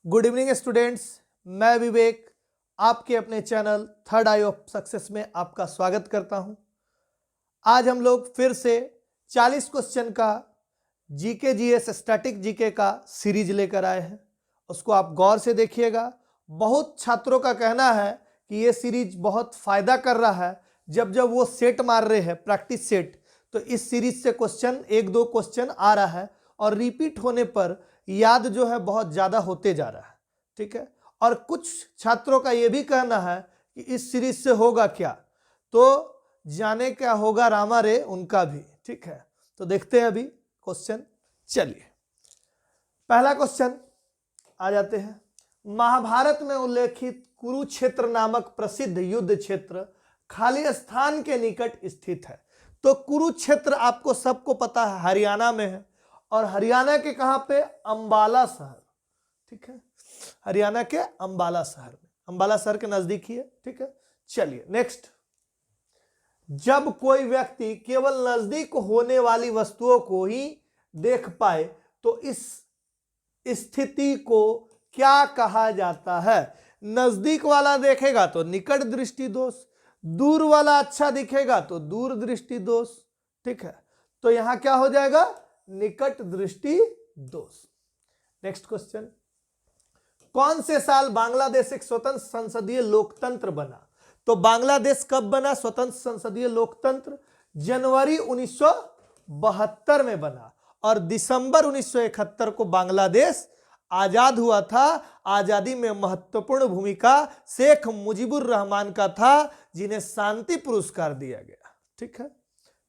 Good evening students, मैं विवेक आपके अपने channel third I of success में आपका स्वागत करता हूं। आज हम लोग फिर से 40 क्वेश्चन का जीके जीएस स्टैटिक जीके का सीरीज लेकर आए हैं। उसको आप गौर से देखिएगा। बहुत छात्रों का कहना है कि ये सीरीज बहुत फायदा कर रहा है। जब जब वो सेट मार रहे हैं प्रैक्टिस सेट, तो इस सीरीज से क्वेश्चन एक दो क्वेश्चन आ रहा है और रिपीट होने पर याद जो है बहुत ज्यादा होते जा रहा है। ठीक है। और कुछ छात्रों का यह भी कहना है कि इस सीरीज से होगा क्या, तो जाने क्या होगा रामा रे उनका भी। ठीक है, तो देखते हैं अभी क्वेश्चन। चलिए पहला क्वेश्चन आ जाते हैं। महाभारत में उल्लेखित कुरुक्षेत्र नामक प्रसिद्ध युद्ध क्षेत्र खाली स्थान के निकट स्थित है। तो कुरुक्षेत्र आपको सबको पता है हरियाणा में है, और हरियाणा के कहां पे? अंबाला शहर। ठीक है, हरियाणा के अंबाला शहर में, अंबाला शहर के नजदीक ही है। ठीक है, चलिए नेक्स्ट। जब कोई व्यक्ति केवल नजदीक होने वाली वस्तुओं को ही देख पाए तो इस स्थिति को क्या कहा जाता है? नजदीक वाला देखेगा तो निकट दृष्टि दोष, दूर वाला अच्छा दिखेगा तो दूर दृष्टि दोष। ठीक है, तो यहां क्या हो जाएगा? निकट दृष्टि दोष। Next question. कौन से साल बांग्लादेश एक स्वतंत्र संसदीय लोकतंत्र बना? तो बांग्लादेश कब बना स्वतंत्र संसदीय लोकतंत्र? जनवरी 1972 में बना, और दिसंबर 1971 को बांग्लादेश आजाद हुआ था। आजादी में महत्वपूर्ण भूमिका शेख मुजीबुर रहमान का था, जिन्हें शांति पुरस्कार दिया गया। ठीक है,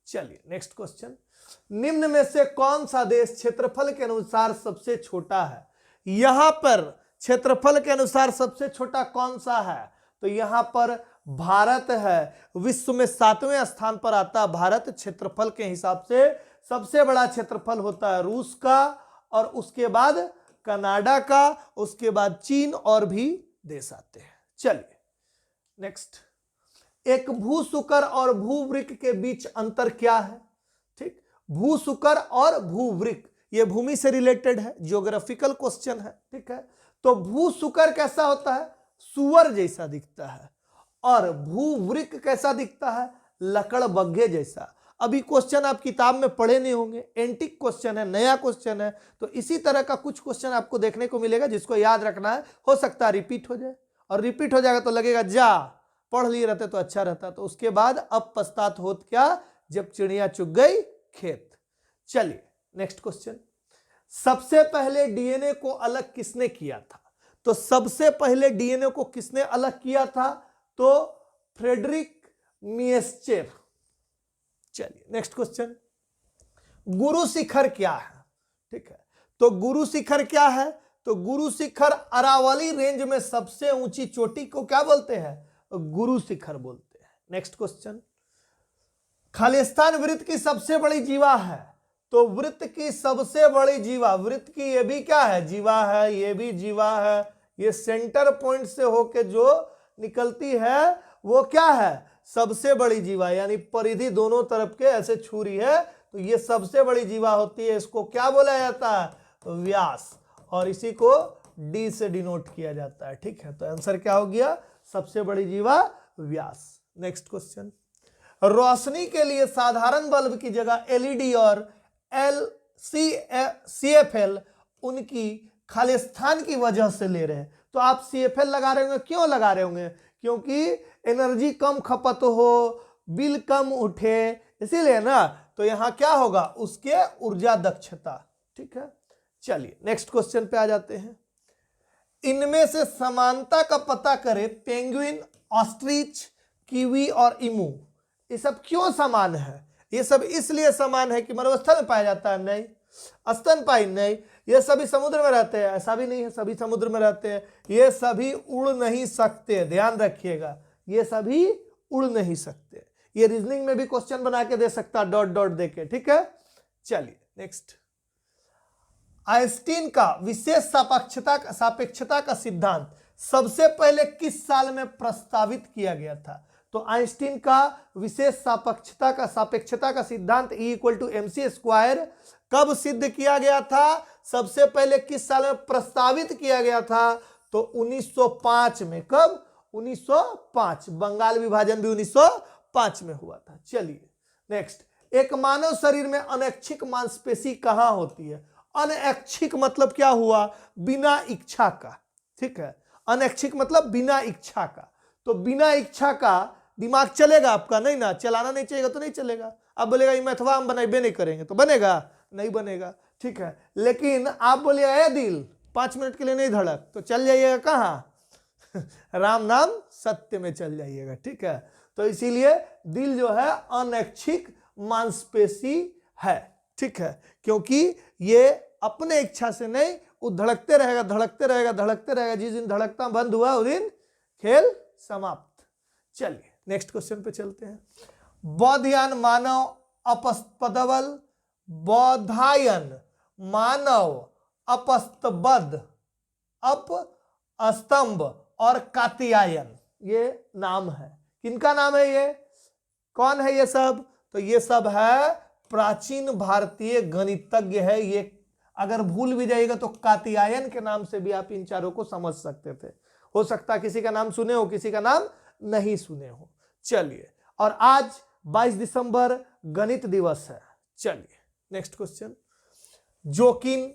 चलिए नेक्स्ट क्वेश्चन। निम्न में से कौन सा देश क्षेत्रफल के अनुसार सबसे छोटा है? यहां पर क्षेत्रफल के अनुसार सबसे छोटा कौन सा है? तो यहां पर भारत है। विश्व में 7वें स्थान पर आता है भारत। क्षेत्रफल के हिसाब से सबसे बड़ा क्षेत्रफल होता है रूस का, और उसके बाद कनाडा का, उसके बाद चीन, और भी देश आते हैं। चलिए नेक्स्ट। एक भूसुकर और भूवृक्क के बीच अंतर क्या है? ठीक, भूसुकर और भूवृक्क ये भूमि से रिलेटेड है, ज्योग्राफिकल क्वेश्चन है। ठीक है, तो भूसुकर कैसा होता है? सुअर जैसा दिखता है। और भूवृक्क कैसा दिखता है? लकड़बग्घे जैसा। अभी क्वेश्चन आप किताब में पढ़े नहीं होंगे, एंटिक क्वेश्चन है, नया क्वेश्चन है, तो इसी तरह का कुछ क्वेश्चन आपको देखने को मिलेगा जिसको याद रखना है। हो सकता है रिपीट हो जाए, और रिपीट हो जाएगा तो लगेगा जा पढ़ लिए रहते तो अच्छा रहता। तो उसके बाद अब पछतात होत क्या, जब चिड़िया चुग गई खेत। चलिए नेक्स्ट क्वेश्चन। सबसे पहले डीएनए को अलग किसने किया था? तो सबसे पहले डीएनए को किसने अलग किया था? तो फ्रेडरिक मिएस्चर। चलिए नेक्स्ट क्वेश्चन। गुरु शिखर क्या है? ठीक है, तो गुरु शिखर क्या है? तो गुरु शिखर अरावली रेंज में सबसे ऊंची चोटी को क्या बोलते हैं? गुरु शिखर बोलते हैं। Next question. खालिस्तान वृत्त की सबसे बड़ी जीवा है? तो वृत्त की सबसे बड़ी जीवा, वृत्त की ये भी क्या है? जीवा है, ये भी जीवा है। ये सेंटर पॉइंट से होके जो निकलती है वो क्या है? सबसे बड़ी जीवा, यानी परिधि दोनों तरफ के ऐसे छुरी है, तो ये सबसे बड़ी जीवा होती है। इसको क्या बोला जाता है? व्यास, और इसी को डी से डिनोट किया जाता है। ठीक है, तो आंसर क्या हो गया? सबसे बड़ी जीवा व्यास। Next question. रोशनी के लिए साधारण बल्ब की जगह एलईडी और सीएफएल उनकी खालिस्तान की वजह से ले रहे हैं। तो आप सीएफएल लगा रहे होंगे, क्यों लगा रहे होंगे? क्योंकि एनर्जी कम खपत हो, बिल कम उठे, इसीलिए ना। तो यहां क्या होगा? उसके ऊर्जा दक्षता। ठीक है, चलिए नेक्स्ट क्वेश्चन पे आ जाते हैं। इनमें से समानता का पता करें। पेंगुइन, ऑस्ट्रिच, कीवी और इमू, ये सब क्यों समान है? ये सब इसलिए समान है कि मरुस्थल में पाया जाता है? नहीं। स्तनपायी? नहीं। ये सभी समुद्र में रहते हैं? ऐसा भी नहीं है, सभी समुद्र में रहते हैं। ये सभी उड़ नहीं सकते, ध्यान रखिएगा, ये सभी उड़ नहीं सकते। ये रीजनिंग में भी क्वेश्चन बना के दे सकता, डॉट डॉट देके। ठीक है, चलिए नेक्स्ट। आइंस्टीन का विशेष सापेक्षता का सिद्धांत सबसे पहले किस साल में प्रस्तावित किया गया था? तो आइंस्टीन का विशेष सापेक्षता का सिद्धांत E = mc² कब सिद्ध किया गया था? सबसे पहले किस साल में प्रस्तावित किया गया था? तो 1905 में। कब? 1905। बंगाल विभाजन भी 1905 में हुआ था। चलिए नेक्स्ट, एक मानव शरीर में अनैच्छिक मांसपेशी कहां होती है? अनैच्छिक मतलब क्या हुआ? बिना इच्छा का। ठीक है, अनैच्छिक मतलब बिना इच्छा का। तो बिना इच्छा का दिमाग चलेगा आपका? नहीं ना, चलाना नहीं चाहिए तो नहीं चलेगा। आप बोलेगा ये मैथवा हम बनाइबे नहीं करेंगे, तो बनेगा? नहीं बनेगा। ठीक है, लेकिन आप बोलिएगा ए दिल 5 मिनट के लिए नहीं धड़क, तो चल जाइएगा कहाँ? राम नाम सत्य में चल जाइएगा। ठीक है, तो इसीलिए दिल जो है अनैच्छिक मांसपेशी है। ठीक है, क्योंकि ये अपने इच्छा से नहीं, वो धड़कते रहेगा धड़कते रहेगा धड़कते रहेगा। जिस दिन धड़कता बंद हुआ उस दिन खेल समाप्त। चलिए नेक्स्ट क्वेश्चन पे चलते हैं। बौद्धयान मानव अपस्तबल, बौधायन मानव अपस्तबद, अप स्तंभ और कात्यायन, ये नाम है। किनका नाम है ये? कौन है ये सब? तो ये सब है प्राचीन भारतीय गणितज्ञ है ये। अगर भूल भी जाइएगा तो कात्यायन के नाम से भी आप इन चारों को समझ सकते थे। हो सकता है किसी का नाम सुने हो, किसी का नाम नहीं सुने हो। चलिए, और आज 22 दिसंबर गणित दिवस है। चलिए नेक्स्ट क्वेश्चन, जोकिन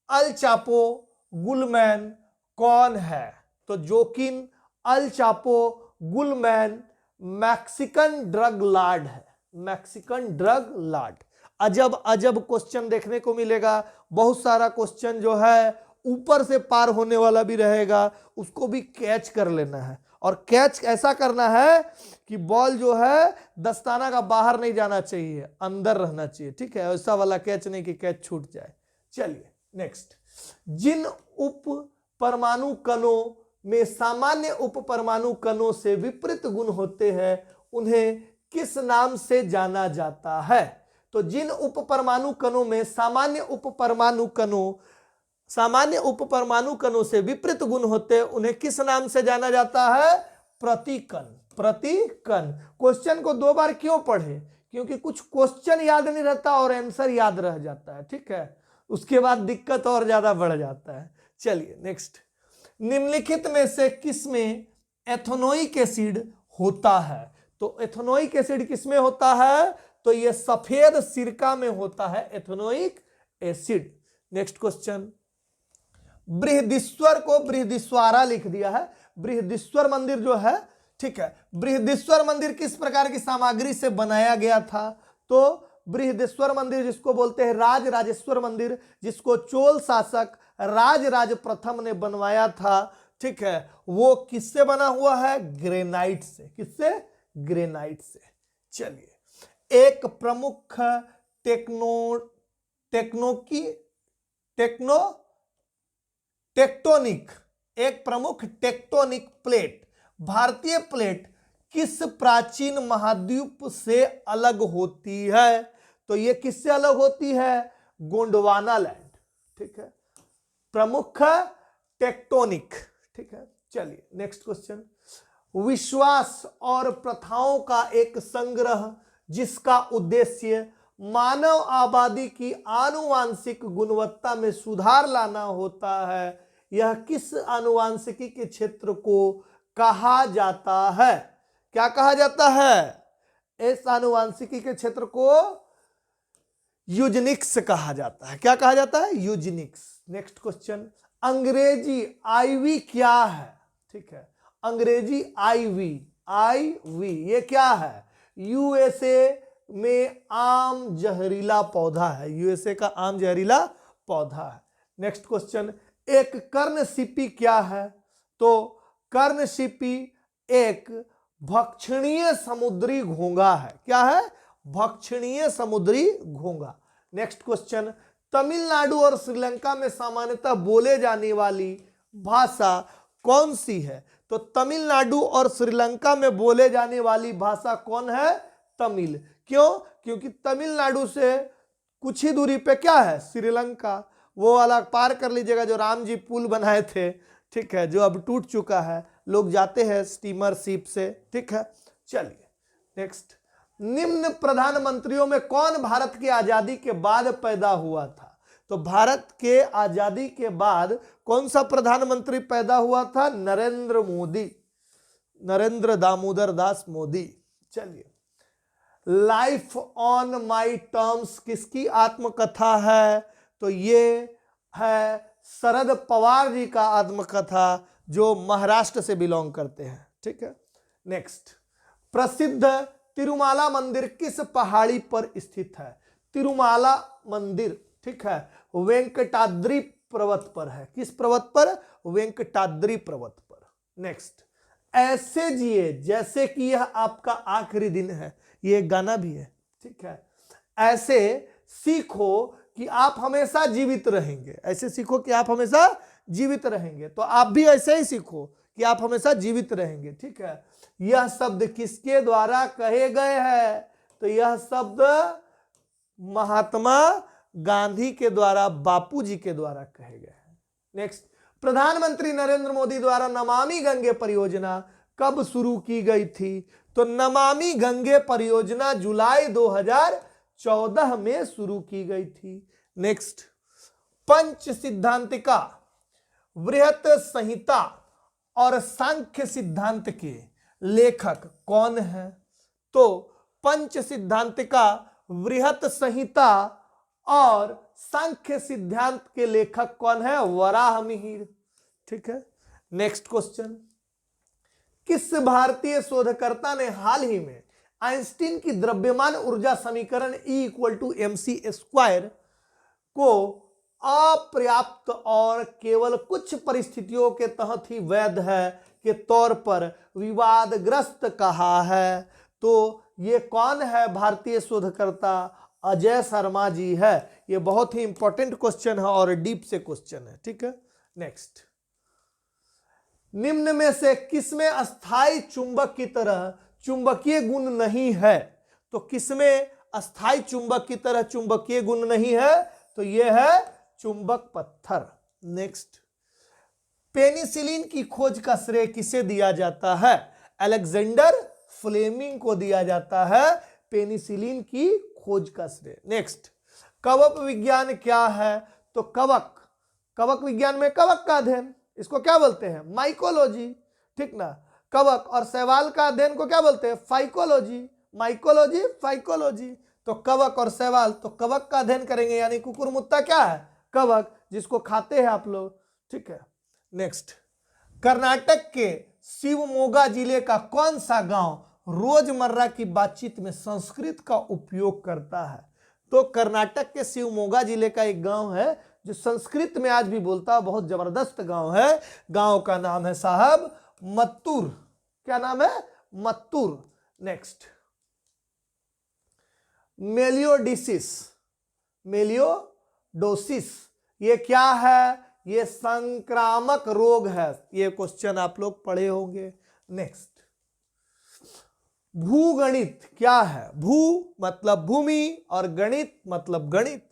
अल चापो गुलमैन कौन है? तो जोकिन अल चापो गुलमैन मैक्सिकन ड्रग लॉर्ड है। Mexican drug Lord. अजब अजब क्वेश्चन देखने को मिलेगा। बहुत सारा क्वेश्चन जो है ऊपर से पार होने वाला भी रहेगा, उसको भी कैच कर लेना है। और कैच ऐसा करना है कि बॉल जो है दस्ताना का बाहर नहीं जाना चाहिए, अंदर रहना चाहिए। ठीक है, ऐसा वाला कैच नहीं कि कैच छूट जाए। चलिए नेक्स्ट, जिन उप परमाणु कणों में सामान्य उप परमाणु कणों से विपरीत गुण होते हैं उन्हें किस नाम से जाना जाता है? तो जिन उप परमाणु कणों में सामान्य उप परमाणु कणों से विपरीत गुण होते हैं उन्हें किस नाम से जाना जाता है? प्रतिकण। प्रतिकण। क्वेश्चन को 2 बार क्यों पढ़े? क्योंकि कुछ क्वेश्चन याद नहीं रहता और आंसर याद रह जाता है। ठीक है, उसके बाद दिक्कत और ज्यादा बढ़ जाता है। चलिए नेक्स्ट, निम्नलिखित में से किसमें एथेनोइक एसिड होता है? तो एथेनोइक एसिड किसमें होता है? तो ये सफेद सिरका में होता है ethanoic acid. Next question, Brihadeeswara को बृहदीश्वरा लिख दिया है। बृहदीश्वर मंदिर जो है, ठीक है, बृहदीश्वर मंदिर किस प्रकार की सामग्री से बनाया गया था? तो बृहदीश्वर मंदिर जिसको बोलते हैं राजेश्वर मंदिर, जिसको चोल शासक राज प्रथम ने बनवाया था, ठीक है, वो किससे बना हुआ है? ग्रेनाइट से। किससे? ग्रेनाइट से। चलिए, एक प्रमुख टेक्टोनिक प्लेट, भारतीय प्लेट किस प्राचीन महाद्वीप से अलग होती है? तो ये किससे अलग होती है? गोंडवाना लैंड। ठीक है, प्रमुख टेक्टोनिक। ठीक है, चलिए नेक्स्ट क्वेश्चन, विश्वास और प्रथाओं का एक संग्रह जिसका उद्देश्य मानव आबादी की आनुवांशिक गुणवत्ता में सुधार लाना होता है, यह किस आनुवांशिकी के क्षेत्र को कहा जाता है? क्या कहा जाता है? इस आनुवांशिकी के क्षेत्र को यूजेनिक्स कहा जाता है। क्या कहा जाता है? यूजेनिक्स। नेक्स्ट क्वेश्चन, अंग्रेजी आईवी क्या है? ठीक है, अंग्रेजी आईवी ये क्या है? यूएसए में आम जहरीला पौधा है। यूएसए का आम जहरीला पौधा है। नेक्स्ट क्वेश्चन, एक कर्णसिपी क्या है? तो कर्णसिपी एक भक्षणीय समुद्री घोंघा है। क्या है? भक्षणीय समुद्री घोंघा। नेक्स्ट क्वेश्चन, तमिलनाडु और श्रीलंका में सामान्यतः बोले जाने वाली भाषा कौन सी है? तो तमिलनाडु और श्रीलंका में बोले जाने वाली भाषा कौन है? तमिल। क्यों? क्योंकि तमिलनाडु से कुछ ही दूरी पे क्या है? श्रीलंका। वो वाला पार कर लीजिएगा जो राम जी पुल बनाए थे, ठीक है, जो अब टूट चुका है। लोग जाते हैं स्टीमर शिप से। ठीक है, चलिए नेक्स्ट, निम्न प्रधानमंत्रियों में कौन भारत की आजादी के बाद पैदा हुआ था? तो भारत के आजादी के बाद कौन सा प्रधानमंत्री पैदा हुआ था? नरेंद्र मोदी, नरेंद्र दामोदर दास मोदी। चलिए, लाइफ ऑन माई टर्म्स किसकी आत्मकथा है? तो ये है शरद पवार जी का आत्मकथा, जो महाराष्ट्र से बिलोंग करते हैं। ठीक है, नेक्स्ट, प्रसिद्ध तिरुमाला मंदिर किस पहाड़ी पर स्थित है? तिरुमाला मंदिर, ठीक है, वेंकटाद्रि पर्वत पर है। किस पर्वत पर? वेंकटाद्रि पर्वत पर। नेक्स्ट, ऐसे जिए जैसे कि यह आपका आखिरी दिन है, ये गाना भी है। ठीक है, ऐसे सीखो कि आप हमेशा जीवित रहेंगे, ऐसे सीखो कि आप हमेशा जीवित रहेंगे। तो आप भी ऐसे ही सीखो कि आप हमेशा जीवित रहेंगे। ठीक है, यह शब्द किसके द्वारा कहे गए हैं? तो यह शब्द महात्मा गांधी के द्वारा, बापू जी के द्वारा कहे गए हैं। नेक्स्ट, प्रधानमंत्री नरेंद्र मोदी द्वारा नमामि गंगे परियोजना कब शुरू की गई थी? तो नमामि गंगे परियोजना जुलाई 2014 में शुरू की गई थी। नेक्स्ट, पंच सिद्धांतिका, बृहत संहिता और सांख्य सिद्धांत के लेखक कौन है? तो पंच सिद्धांतिका, बृहत संहिता और सांख्य सिद्धांत के लेखक कौन है? वराहमिहिर। ठीक है, नेक्स्ट क्वेश्चन, किस भारतीय शोधकर्ता ने हाल ही में आइंस्टीन की द्रव्यमान ऊर्जा समीकरण E = mc² को अपर्याप्त और केवल कुछ परिस्थितियों के तहत ही वैध है के तौर पर विवादग्रस्त कहा है? तो ये कौन है भारतीय शोधकर्ता? अजय शर्मा जी है। ये बहुत ही इंपॉर्टेंट क्वेश्चन है और डीप से क्वेश्चन है। ठीक है, नेक्स्ट, निम्न में से किसमें अस्थाई चुंबक की तरह चुंबकीय गुण नहीं है? तो किसमें अस्थाई चुंबक की तरह चुंबकीय गुण नहीं है? तो यह है चुंबक पत्थर। नेक्स्ट, पेनिसिलिन की खोज का श्रेय किसे दिया जाता है? अलेक्जेंडर फ्लेमिंग को दिया जाता है पेनिसिलिन की खोज का श्रेय। नेक्स्ट, कवक विज्ञान क्या है? तो कवक विज्ञान में कवक का अध्ययन, इसको क्या बोलते हैं? माइकोलॉजी। ठीक ना, कवक और शैवाल का अध्ययन को क्या बोलते हैं? फाइकोलॉजी। Mycology, phycology. तो कवक और शैवाल, तो कवक का अध्ययन करेंगे, यानी कुकुरमुत्ता क्या है? कवक, जिसको खाते हैं आप लोग। ठीक है, नेक्स्ट, कर्नाटक के शिवमोगा जिले का कौन सा गांव रोजमर्रा की बातचीत में संस्कृत का उपयोग करता है? तो कर्नाटक के शिवमोगा जिले का एक गांव है जो संस्कृत में आज भी बोलता है, बहुत जबरदस्त गांव है। गांव का नाम है साहब मत्तूर। क्या नाम है? मत्तूर। नेक्स्ट, मेलियोडोसिस ये क्या है? ये संक्रामक रोग है। ये क्वेश्चन आप लोग पढ़े होंगे। नेक्स्ट, भूगणित क्या है? भू मतलब भूमि और गणित मतलब गणित।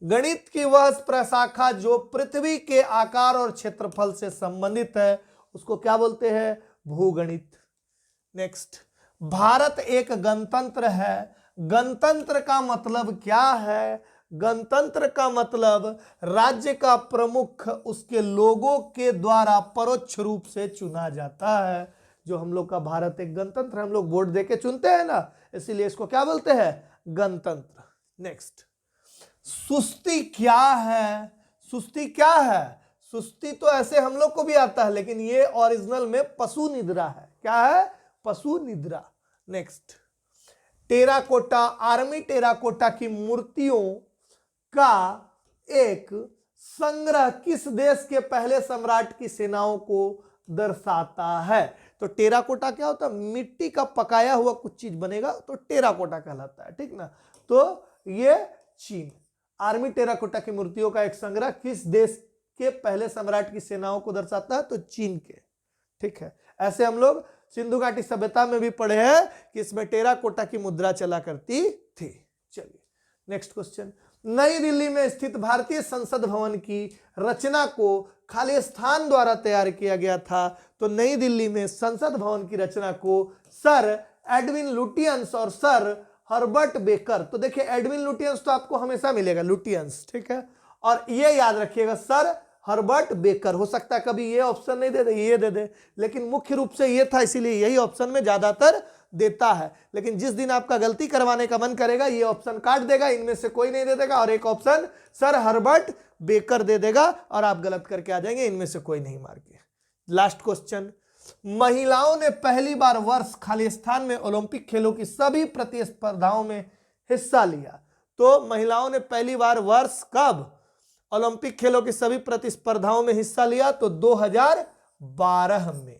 गणित की वह प्रशाखा जो पृथ्वी के आकार और क्षेत्रफल से संबंधित है, उसको क्या बोलते हैं? भूगणित। नेक्स्ट, भारत एक गणतंत्र है। गणतंत्र का मतलब क्या है? गणतंत्र का मतलब राज्य का प्रमुख उसके लोगों के द्वारा परोक्ष रूप से चुना जाता है। जो हम लोग का भारत एक गणतंत्र, हम लोग वोट देके चुनते हैं ना, इसीलिए इसको क्या बोलते हैं? गणतंत्र। नेक्स्ट, सुस्ती क्या है? सुस्ती क्या है? सुस्ती तो ऐसे हम लोग को भी आता है, लेकिन ये ओरिजिनल में पशु निद्रा है। क्या है? पशु निद्रा। नेक्स्ट, टेराकोटा, आर्मी टेराकोटा की मूर्तियों का एक संग्रह किस देश के पहले सम्राट की सेनाओं को दर्शाता है? तो टेराकोटा क्या होता है? मिट्टी का पकाया हुआ कुछ चीज बनेगा तो टेराकोटा कहलाता है। ठीक ना, तो ये चीन। आर्मी टेराकोटा की मूर्तियों का एक संग्रह किस देश के पहले सम्राट की सेनाओं को दर्शाता है? तो चीन के। ठीक है, ऐसे हम लोग सिंधु घाटी सभ्यता में भी पढ़े हैं कि इसमें टेराकोटा की मुद्रा चला करती थी। चलिए नेक्स्ट क्वेश्चन, नई दिल्ली में स्थित भारतीय संसद भवन की रचना को खालिस्तान द्वारा तैयार किया गया था। तो नई दिल्ली में संसद भवन की रचना को सर एडविन लुटियंस और सर हर्बर्ट बेकर, तो देखिए एडविन लुटियंस तो आपको हमेशा मिलेगा, लुटियंस, ठीक है, और ये याद रखिएगा सर हर्बर्ट बेकर, हो सकता है कभी ये ऑप्शन नहीं दे दे, ये दे दे, लेकिन मुख्य रूप से ये था, इसीलिए यही ऑप्शन में ज्यादातर देता है। लेकिन जिस दिन आपका गलती करवाने का मन करेगा ये ऑप्शन काट देगा, इनमें से कोई नहीं दे देगा, और एक ऑप्शन सर हर्बर्ट बेकर दे देगा और आप गलत करके आ जाएंगे, इनमें से कोई नहीं मार के। लास्ट क्वेश्चन, महिलाओं ने पहली बार वर्ष खालिस्तान में ओलंपिक खेलों की सभी प्रतिस्पर्धाओं में हिस्सा लिया। तो महिलाओं ने पहली बार वर्ष कब ओलंपिक खेलों की सभी प्रतिस्पर्धाओं में हिस्सा लिया? तो 2012 में।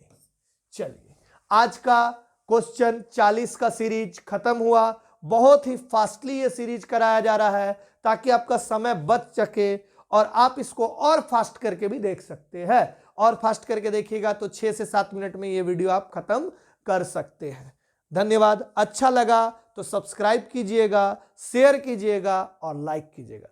चलिए आज का क्वेश्चन 40 का सीरीज खत्म हुआ। बहुत ही फास्टली ये सीरीज कराया जा रहा है ताकि आपका समय बच सके और आप इसको और फास्ट करके भी देख सकते हैं। और फास्ट करके देखिएगा तो 6 से 7 मिनट में ये वीडियो आप खत्म कर सकते हैं। धन्यवाद। अच्छा लगा तो सब्सक्राइब कीजिएगा, शेयर कीजिएगा और लाइक कीजिएगा।